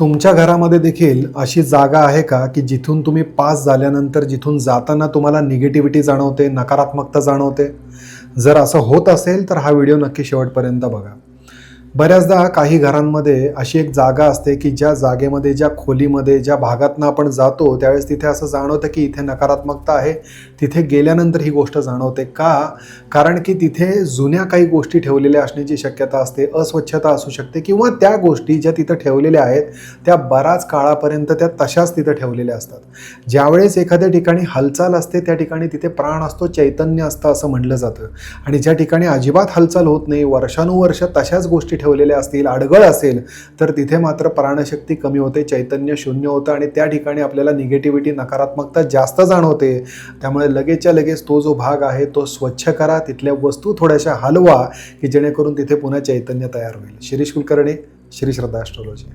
तुमच्या घरामध्ये देखील अशी जागा आहे का की जिथून तुम्ही पास झाल्यानंतर जिथून जाताना तुम्हाला निगेटिव्हिटी जाणवते, नकारात्मकता जाणवते? जर असं होत असेल तर हा व्हिडिओ नक्की शेवटपर्यंत बघा. बऱ्याचदा काही घरांमध्ये अशी एक जागा असते की ज्या जागेमध्ये, ज्या खोलीमध्ये, ज्या भागातनं आपण जातो त्यावेळेस तिथे असं जाणवतं की इथे नकारात्मकता आहे. तिथे गेल्यानंतर ही गोष्ट जाणवते. का? कारण की तिथे जुन्या काही गोष्टी ठेवलेल्या असण्याची शक्यता असते, अस्वच्छता असू शकते किंवा त्या गोष्टी ज्या तिथं ठेवलेल्या आहेत त्या बराच काळापर्यंत त्या तशाच तिथं ठेवलेल्या असतात. ज्यावेळेस एखाद्या ठिकाणी हालचाल असते त्या ठिकाणी तिथे प्राण असतो, चैतन्य असतं असं म्हटलं जातं. आणि ज्या ठिकाणी अजिबात हालचाल होत नाही, वर्षानुवर्ष तशाच गोष्टी ठेवलेल्या असतील, अडगळ असेल, तर तिथे मात्र प्राणशक्ती कमी होते, चैतन्य शून्य होतं आणि त्या ठिकाणी आपल्याला निगेटिव्हिटी, नकारात्मकता जास्त जाणवते. त्यामुळे लगेचच्या लगेच तो जो भाग आहे तो स्वच्छ करा, तिथल्या वस्तू थोड्याशा हलवा की जेणेकरून तिथे पुन्हा चैतन्य तयार होईल. शिरीष कुलकर्णी, श्री श्रद्धा ॲस्ट्रोलॉजी.